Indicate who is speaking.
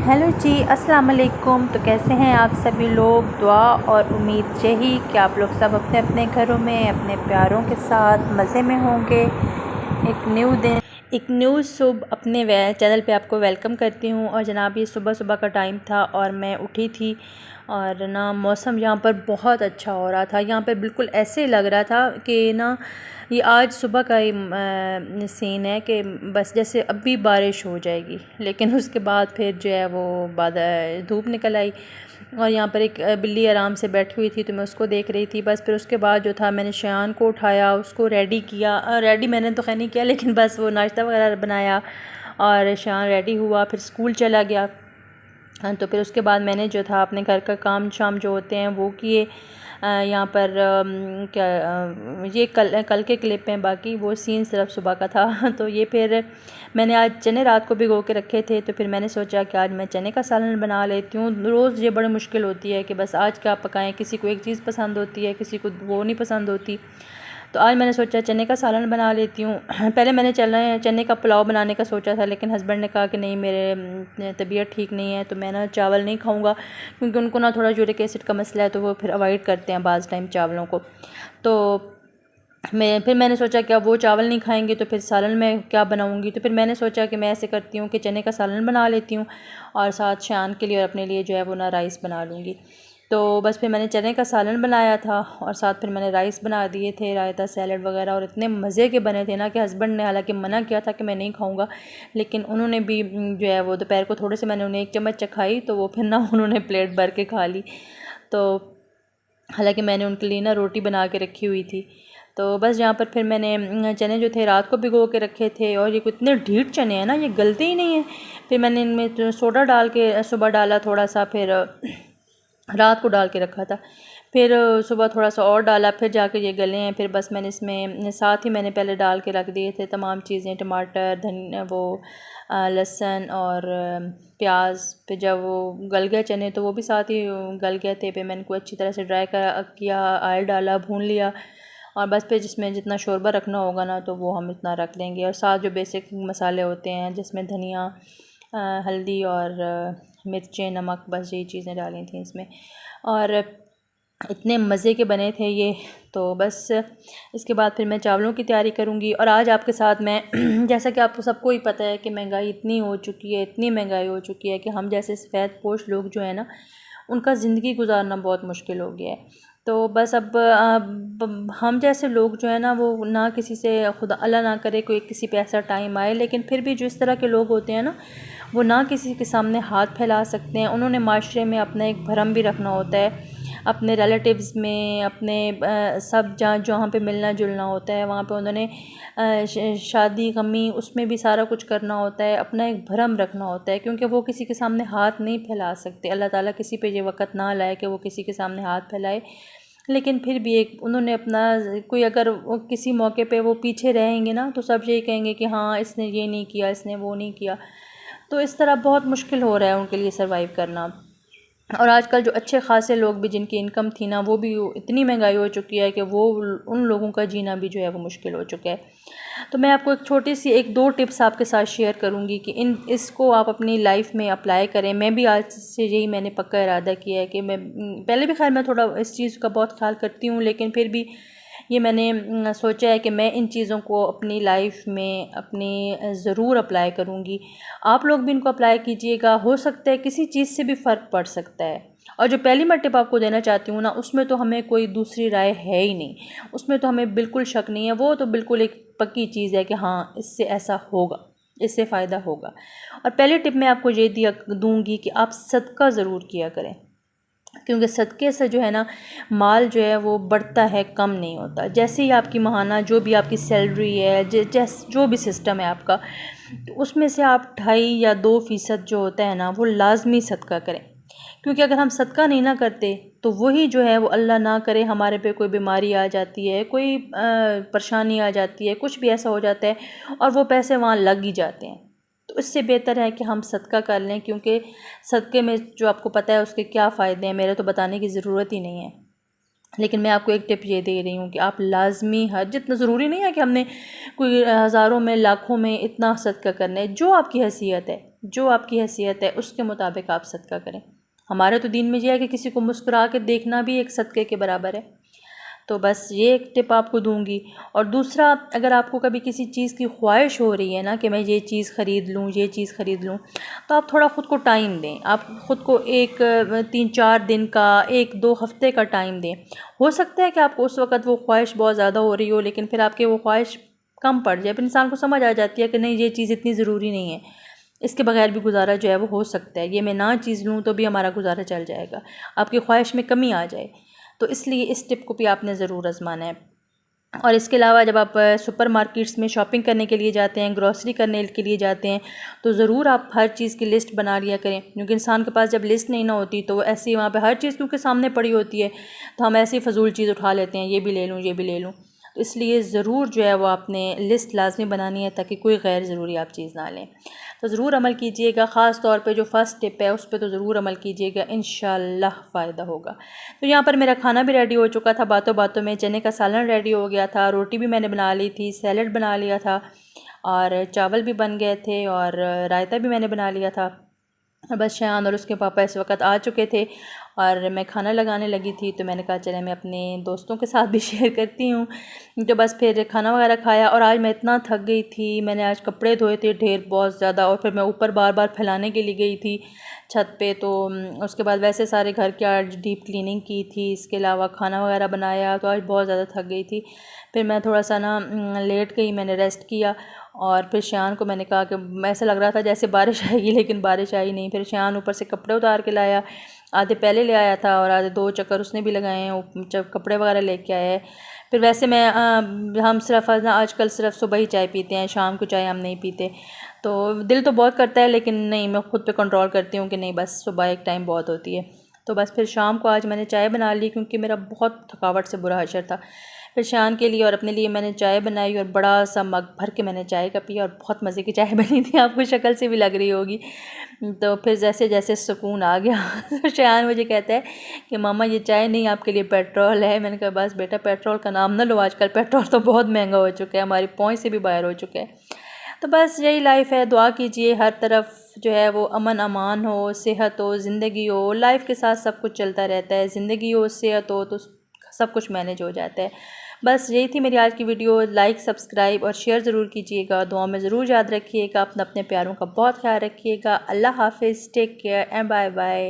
Speaker 1: Hello जी, अस्सलाम वालेकुम। तो कैसे हैं आप सभी लोग। दुआ और उम्मीद यही कि आप लोग सब अपने अपने घरों में अपने प्यारों के साथ मज़े में होंगे। एक न्यू सुबह अपने चैनल पे आपको वेलकम करती हूँ। और जनाब ये सुबह सुबह का टाइम था और मैं उठी थी और ना मौसम यहाँ पर बहुत अच्छा हो रहा था। यहाँ पर बिल्कुल ऐसे लग रहा था कि ना ये आज सुबह का ही सीन है कि बस जैसे अभी बारिश हो जाएगी, लेकिन उसके बाद फिर जो है वो बादल धूप निकल आई। और यहाँ पर एक बिल्ली आराम से बैठी हुई थी तो मैं उसको देख रही थी। बस फिर उसके बाद जो था मैंने शान को उठाया, उसको रेडी किया। रेडी मैंने तो खैर नहीं किया, लेकिन बस वो नाश्ता वगैरह बनाया और शान रेडी हुआ, फिर स्कूल चला गया। तो फिर उसके बाद मैंने जो था अपने घर का काम शाम जो होते हैं वो किए। यहाँ पर ये कल के क्लिप हैं, बाकी वो सीन सिर्फ सुबह का था। तो ये फिर मैंने आज चने रात को भिगो के रखे थे, तो फिर मैंने सोचा कि आज मैं चने का सालन बना लेती हूँ। रोज़ ये बड़ी मुश्किल होती है कि बस आज क्या पकाएं, किसी को एक चीज़ पसंद होती है, किसी को वो नहीं पसंद होती। तो आज मैंने सोचा चने का सालन बना लेती हूँ। पहले मैंने चने का पुलाव बनाने का सोचा था, लेकिन हस्बैंड ने कहा कि नहीं, मेरे तबीयत ठीक नहीं है तो मैं ना चावल नहीं खाऊंगा, क्योंकि उनको ना थोड़ा यूरिक एसिड का मसला है, तो वो फिर अवॉइड करते हैं बाज़ टाइम चावलों को। तो फिर मैंने सोचा कि अब वो चावल नहीं खाएंगे तो फिर सालन में क्या बनाऊंगी। तो फिर मैंने सोचा कि मैं ऐसे करती हूँ कि चने का सालन बना लेती हूँ और साथ शान के लिए और अपने लिए जो है वो ना राइस बना लूँगी। तो बस फिर मैंने चने का सालन बनाया था और साथ फिर मैंने राइस बना दिए थे, रायता सैलड वगैरह। और इतने मज़े के बने थे ना कि हस्बैंड ने हालांकि मना किया था कि मैं नहीं खाऊंगा, लेकिन उन्होंने भी जो है वो दोपहर को थोड़े से मैंने उन्हें एक चम्मच चखाई तो वो फिर ना उन्होंने प्लेट भर के खा ली। तो हालांकि मैंने उनके लिए ना रोटी बना के रखी हुई थी। तो बस यहाँ पर फिर मैंने चने जो थे रात को भिगो के रखे थे, और ये इतने ढीठ चने हैं ना, ये गलते ही नहीं है। फिर मैंने इनमें सोडा डाल के सुबह डाला थोड़ा सा, फिर रात को डाल के रखा था, फिर सुबह थोड़ा सा और डाला, फिर जाके ये गले हैं। फिर बस मैंने इसमें साथ ही मैंने पहले डाल के रख दिए थे तमाम चीज़ें, टमाटर, लहसुन और प्याज। फिर जब वो गल गए चने तो वो भी साथ ही गल गए थे। फिर मैंने इनको अच्छी तरह से ड्राई किया, ऑयल डाला, भून लिया। और बस फिर जिसमें जितना शोरबा रखना होगा ना तो वो हम इतना रख लेंगे। और साथ जो बेसिक मसाले होते हैं जिसमें धनिया, हल्दी और मिर्चें, नमक, बस यही चीज़ें डाली थी इसमें। और इतने मज़े के बने थे ये। तो बस इसके बाद फिर मैं चावलों की तैयारी करूँगी। और आज आपके साथ मैं जैसा कि आपको सबको ही पता है कि महंगाई इतनी हो चुकी है, इतनी महंगाई हो चुकी है कि हम जैसे सफ़ेद पोश लोग जो है ना, उनका ज़िंदगी गुजारना बहुत मुश्किल हो गया है। तो बस अब हम जैसे लोग जो है ना, वो ना किसी से, खुदा अल्लाह ना करे कोई किसी पे ऐसा टाइम आए, लेकिन फिर भी जो इस तरह के लोग होते हैं ना, वो ना किसी के सामने हाथ फैला सकते हैं। उन्होंने माशरे में अपना एक भरम भी रखना होता है, अपने रिलेटिव्स में, अपने सब जहाँ पे मिलना जुलना होता है वहाँ पे उन्होंने शादी गमी उसमें भी सारा कुछ करना होता है, अपना एक भरम रखना होता है, क्योंकि वो किसी के सामने हाथ नहीं फैला सकते। अल्लाह ताला किसी पे ये वक़्त ना लाए कि वो किसी के सामने हाथ फैलाए, लेकिन फिर भी एक उन्होंने अपना कोई अगर वो किसी मौके पे वो पीछे रहेंगे ना तो सब यही कहेंगे कि हाँ, इसने ये नहीं किया, इसने वो नहीं किया। तो इस तरह बहुत मुश्किल हो रहा है उनके लिए सर्वाइव करना। और आजकल जो अच्छे खासे लोग भी जिनकी इनकम थी ना, वो भी इतनी महंगाई हो चुकी है कि वो उन लोगों का जीना भी जो है वो मुश्किल हो चुका है। तो मैं आपको एक छोटी सी एक दो टिप्स आपके साथ शेयर करूंगी कि इसको आप अपनी लाइफ में अप्लाई करें। मैं भी आज से यही मैंने पक्का इरादा किया है कि मैं पहले भी खैर मैं थोड़ा इस चीज़ का बहुत ख्याल करती हूँ, लेकिन फिर भी ये मैंने सोचा है कि मैं इन चीज़ों को अपनी लाइफ में अपनी ज़रूर अप्लाई करूँगी। आप लोग भी इनको अप्लाई कीजिएगा, हो सकता है किसी चीज़ से भी फ़र्क पड़ सकता है। और जो पहली मैं टिप आपको देना चाहती हूँ ना, उसमें तो हमें कोई दूसरी राय है ही नहीं, उसमें तो हमें बिल्कुल शक नहीं है। वो तो बिल्कुल एक पक्की चीज़ है कि हाँ, इससे ऐसा होगा, इससे फ़ायदा होगा। और पहली टिप मैं आपको ये दूँगी कि आप सदका ज़रूर किया करें, क्योंकि सदक़े से जो है ना, माल जो है वो बढ़ता है, कम नहीं होता। जैसे ही आपकी माहाना जो भी आपकी सैलरी है, जो भी सिस्टम है आपका, तो उसमें से आप 2.5 या 2% जो होता है ना, वो लाजमी सदका करें। क्योंकि अगर हम सदका नहीं ना करते तो वही जो है वो अल्लाह ना करे हमारे पे कोई बीमारी आ जाती है, कोई परेशानी आ जाती है, कुछ भी ऐसा हो जाता है और वो पैसे वहाँ लग ही जाते हैं। तो इससे बेहतर है कि हम सदका कर लें, क्योंकि सदक़े में जो आपको पता है उसके क्या फ़ायदे हैं, मेरे तो बताने की ज़रूरत ही नहीं है। लेकिन मैं आपको एक टिप ये दे रही हूँ कि आप लाजमी हर जितना ज़रूरी नहीं है कि हमने कोई हज़ारों में लाखों में इतना सदका करना है, जो आपकी हैसियत है उसके मुताबिक आप सदका करें। हमारे तो दीन में यह है कि किसी को मुस्कुरा के देखना भी एक सदक़े के बराबर है। तो बस ये एक टिप आपको दूंगी। और दूसरा, अगर आपको कभी किसी चीज़ की ख्वाहिश हो रही है ना कि मैं ये चीज़ ख़रीद लूँ, तो आप थोड़ा ख़ुद को टाइम दें। आप ख़ुद को एक 3-4 दिन का, 1-2 हफ़्ते का टाइम दें। हो सकता है कि आपको उस वक़्त वो ख्वाहिश बहुत ज़्यादा हो रही हो, लेकिन फिर आपकी वो ख्वाहिश कम पड़ जाए। फिर इंसान को समझ आ जाती है कि नहीं, ये चीज़ इतनी ज़रूरी नहीं है, इसके बगैर भी गुजारा जो है वो हो सकता है। ये मैं ना चीज़ लूँ तो भी हमारा गुजारा चल जाएगा, आपकी ख्वाहिश में कमी आ जाए। तो इसलिए इस टिप को भी आपने ज़रूर आज़माना है। और इसके अलावा जब आप सुपर मार्केट्स में शॉपिंग करने के लिए जाते हैं, ग्रॉसरी करने के लिए जाते हैं, तो ज़रूर आप हर चीज़ की लिस्ट बना लिया करें। क्योंकि इंसान के पास जब लिस्ट नहीं ना होती तो वो ऐसे ही वहाँ पे हर चीज़ क्योंकि सामने पड़ी होती है, तो हम ऐसी फ़जूल चीज़ उठा लेते हैं, ये भी ले लूँ, ये भी ले लूँ। तो इसलिए ज़रूर जो है वो आपने लिस्ट लाजमी बनानी है, ताकि कोई गैर ज़रूरी आप चीज़ ना लें। तो ज़रूर अमल कीजिएगा, ख़ास तौर पे जो फ़र्स्ट टिप है उस पे तो ज़रूर अमल कीजिएगा, इंशाअल्लाह फ़ायदा होगा। तो यहाँ पर मेरा खाना भी रेडी हो चुका था, बातों बातों में चने का सालन रेडी हो गया था, रोटी भी मैंने बना ली थी, सैलड बना लिया था, और चावल भी बन गए थे, और रायता भी मैंने बना लिया था। और बस शायान और उसके पापा इस वक्त आ चुके थे और मैं खाना लगाने लगी थी, तो मैंने कहा चले मैं अपने दोस्तों के साथ भी शेयर करती हूँ। तो बस फिर खाना वगैरह खाया, और आज मैं इतना थक गई थी, मैंने आज कपड़े धोए थे ढेर बहुत ज़्यादा, और फिर मैं ऊपर बार बार फैलाने के लिए गई थी छत पे। तो उसके बाद वैसे सारे घर की आज डीप क्लीनिंग की थी, इसके अलावा खाना वगैरह बनाया, तो आज बहुत ज़्यादा थक गई थी। फिर मैं थोड़ा सा ना लेट गई, मैंने रेस्ट किया, और फिर शान को मैंने कहा कि ऐसा लग रहा था जैसे बारिश आएगी, लेकिन बारिश आई नहीं। फिर शान ऊपर से कपड़े उतार के लाया, आधे पहले ले आया था और आधे 2 चक्कर उसने भी लगाए हैं, जब कपड़े वगैरह लेके आया है। फिर वैसे मैं हम सिर्फ आजकल सिर्फ सुबह ही चाय पीते हैं, शाम को चाय हम नहीं पीते। तो दिल तो बहुत करता है, लेकिन नहीं, मैं खुद पे कंट्रोल करती हूँ कि नहीं, बस सुबह एक टाइम बहुत होती है। तो बस फिर शाम को आज मैंने चाय बना ली, क्योंकि मेरा बहुत थकावट से बुरा हशर था। फिर शान के लिए और अपने लिए मैंने चाय बनाई, और बड़ा सा मग भर के मैंने चाय का पिया, और बहुत मज़े की चाय बनी थी, आपको शक्ल से भी लग रही होगी। तो फिर जैसे जैसे सुकून आ गया तो शान मुझे कहता है कि मामा ये चाय नहीं, आपके लिए पेट्रोल है। मैंने कहा बस बेटा, पेट्रोल का नाम ना लो, आजकल पेट्रोल तो बहुत महंगा हो चुका है, हमारी पहुँच से भी बाहर हो चुका है। तो बस यही लाइफ है। दुआ कीजिए हर तरफ जो है वो अमन अमान हो, सेहत हो, ज़िंदगी हो। लाइफ के साथ सब कुछ चलता रहता है, ज़िंदगी हो, सेहत हो, तो सब कुछ मैनेज हो जाता है। बस यही थी मेरी आज की वीडियो। लाइक, सब्सक्राइब और शेयर ज़रूर कीजिएगा, दुआ में ज़रूर याद रखिएगा। अपने प्यारों का बहुत ख्याल रखिएगा। अल्लाह हाफिज़, take care and bye bye.